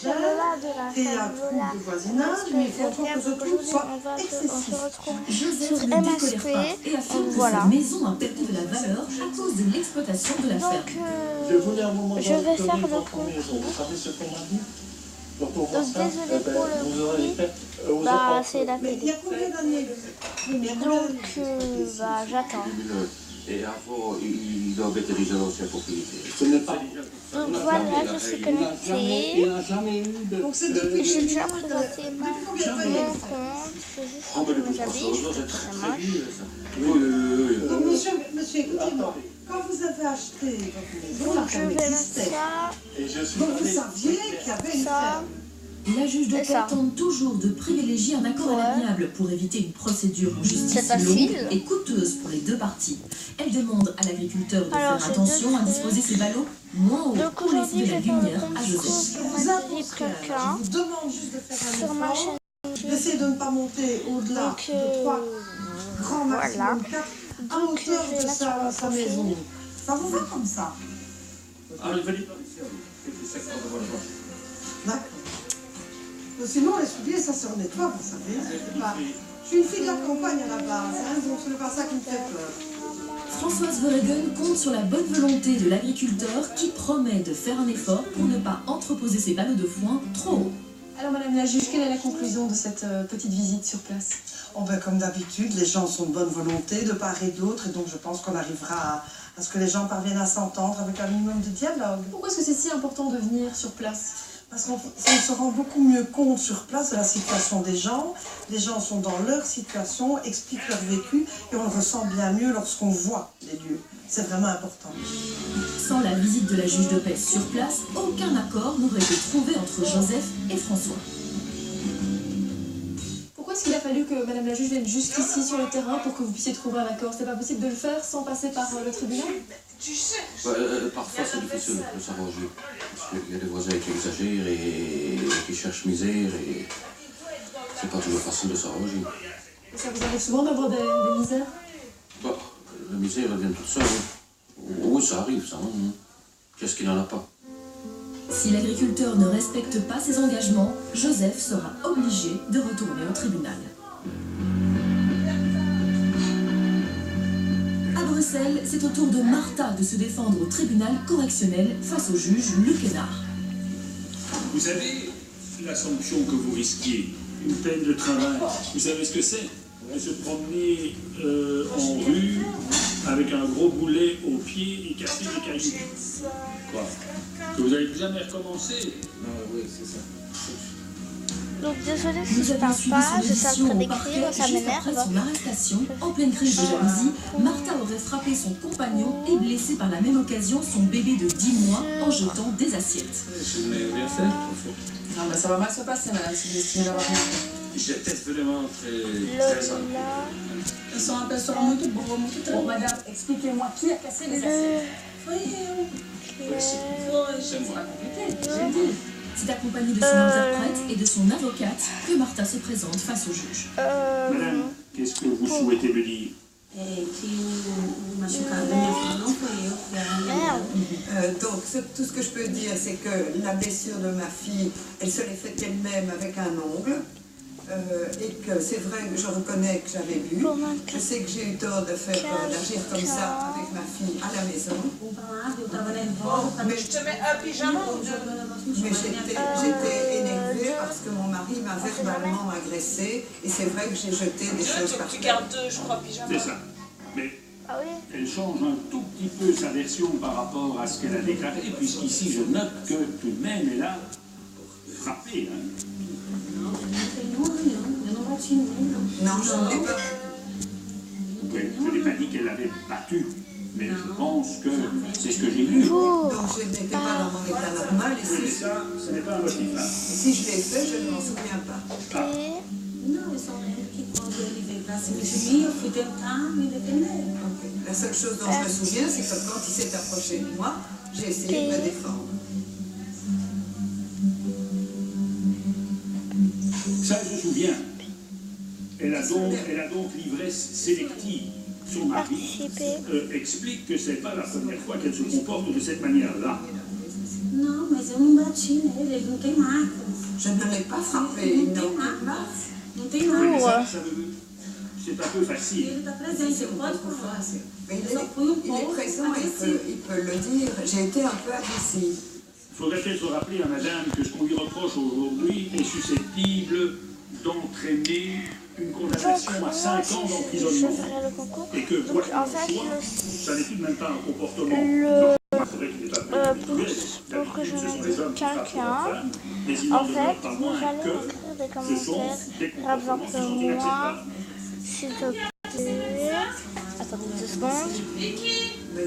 étrangère et à trouble de voisinage, mais il faut encore que ce trouble soit excessif. On se retrouve Joseph sur ne décolère pas MSP. et affirme que Voilà. sa maison a perdu de la valeur à cause de l'exploitation de la ferme. Donc, Je voulais un moment je vais donné faire le votre concours. maison. Vous savez ce qu'on m'a dit? Donc désolé pour le vous aurez bruit. fait, Bah, c'est la mais il y a télé. combien d'années? Donc, bah, j'attends. Et avant, il doit être déjà l'ancien propriétaire. Ce n'est pas. Donc voilà, je suis connectée. Il n'a jamais eu de. Donc c'est depuis. J'ai déjà présenté mon combien compte. d'années? Je vais juste Ah, mais le mes plus habits. grosso, Je c'est trouve très que très c'est moche. vieux, ça. Oui. Donc, monsieur, écoutez-moi. Quand vous avez acheté votre maison, la Donc je ferme vais mettre existait. ça, Et je suis donc vous saviez qu'il y avait une ça. ferme. La juge de Et paix ça. tente toujours de privilégier un accord à Ouais. l'amiable pour éviter une procédure en C'est justice facile. longue et coûteuse pour les deux parties. Elle demande à l'agriculteur de Alors, faire j'ai attention deux à disposer ses ballots moins haut Donc pour laisser aujourd'hui, de je la vais faire le lumière à concours Joseph. pour Je vous Mathilde impose rien. quelqu'un Je vous demande juste de faire un sur ma effort. chaîne. D'essayer de ne pas monter au-delà Donc, de 3 grands voilà. maximum 4 à Donc, hauteur je vais de mettre sur mon sa profil. maison. Ça vous va comme ça? Ah, il va dire. C'est ça qu'on va voir. D'accord. Sinon, les souliers, ça se nettoie, vous savez. Je suis une fille de la campagne à la base, hein, donc ce n'est pas ça qui me fait peur. Françoise Verheugen compte sur la bonne volonté de l'agriculteur qui promet de faire un effort pour ne pas entreposer ses ballots de foin trop haut. Alors Madame la juge, quelle est la conclusion de cette petite visite sur place? Oh ben, comme d'habitude, les gens sont de bonne volonté de part et d'autre, et donc je pense qu'on arrivera à ce que les gens parviennent à s'entendre avec un minimum de dialogue. Pourquoi est-ce que c'est si important de venir sur place? Parce qu'on se rend beaucoup mieux compte sur place de la situation des gens. Les gens sont dans leur situation, expliquent leur vécu, et on le ressent bien mieux lorsqu'on voit les lieux. C'est vraiment important. Sans la visite de la juge de paix sur place, aucun accord n'aurait été trouvé entre Joseph et François. Pourquoi est-ce qu'il a fallu que Madame la juge vienne juste ici sur le terrain pour que vous puissiez trouver un accord? C'est pas possible de le faire sans passer par le tribunal? Parfois, c'est difficile de s'arranger. Parce qu'il y a des voisins qui exagèrent et qui cherchent misère et c'est pas toujours facile de s'arranger. Et ça vous arrive souvent d'avoir des misères? Bah, la misère, elle vient toute seule. Hein. Oui, ça arrive, ça. Hein. Qu'est-ce qu'il n'en a pas? Si l'agriculteur ne respecte pas ses engagements, Joseph sera obligé de retourner au tribunal. À Bruxelles, c'est au tour de Martha de se défendre au tribunal correctionnel face au juge Luc Hénard. Vous savez la sanction que vous risquiez, une peine de travail, vous savez ce que c'est? De se promener en rue avec un gros boulet au pied et casser des cailloux. Quoi? Que vous n'allez plus jamais recommencer? Oui, c'est ça. Donc désolé si Nous je avons parle suivi pas, son je suis en audition train au parquet d'écrire, ça juste après m'énerve. son arrestation. En pleine crise de jalousie, Martha aurait frappé son compagnon et blessé par la même occasion son bébé de 10 mois en jetant des assiettes. Je n'ai rien fait, au fond. Non, mais ça va mal se passer, madame, si vous estimez d'avoir rien fait. J'étais vraiment très sale. Ils sont un peu sur la moto, bon, madame, expliquez-moi qui a cassé les assiettes. C'est moi. C'est accompagné de son interprète et de son avocate que Martha se présente face au juge. Madame, qu'est-ce que vous souhaitez me dire? Donc, tout ce que je peux dire, c'est que la blessure de ma fille, elle se l'est faite elle-même avec un ongle. Et que c'est vrai que je reconnais que j'avais bu. Je sais que j'ai eu tort d'agir comme ça avec ma fille à la maison. Mais je te mets un pyjama ou deux? Mais j'étais énervée parce que mon mari m'a verbalement agressée. Et c'est vrai que j'ai jeté des choses par Tu terre. gardes deux, je crois, pyjama. C'est ça. Mais Ah oui. elle change un tout petit peu sa version par rapport à ce qu'elle a déclaré, puisqu'ici je note que tout de même elle a frappé. Hein. Non, je ne l'ai pas. Oui, je n'ai pas dit qu'elle l'avait battu, mais je pense que c'est ce que j'ai lu. Donc je n'étais pas dans mon état normal. Et Oui, si, ça, ce n'est pas un motif. Hein. si je l'ai fait, je ne m'en souviens pas. Et Ok. La seule chose dont je me souviens, c'est que quand il s'est approché de moi, j'ai essayé de me défendre. Ça, je me souviens. Elle a donc l'ivresse sélective. Son mari participer. explique que ce n'est pas la première fois qu'elle se comporte de cette manière-là. Não, mas eu não bati nele, ele não tem marca. Je ne l'ai pas frappé, il n'a aucune marque. Não tem Oui, marca. mais c'est un peu facile. Ele tá presente, você pode falar. Mais Eu só fui il est pouco présent, agressiva. il peut le dire. J'ai été un peu agressive. Il faudrait peut-être rappeler à madame que ce qu'on lui reproche aujourd'hui est susceptible d'entraîner une condamnation à 5 ans je d'emprisonnement. ferai le concours. Et que, quoi qu'il En en fait, soit, ça n'est tout de même pas un comportement. le- C'est vrai qu'il n'est pas habituel. pour que je Ce sont me les hommes qui frappent quelqu'un, leurs femmes, mais il en n'en demeure fait, pas vous moins allez que écrire des ce sont commentaires. des Par comportements exemple, qui sont moi, inacceptables. s'il te plaît. Attendez 2 secondes. Mais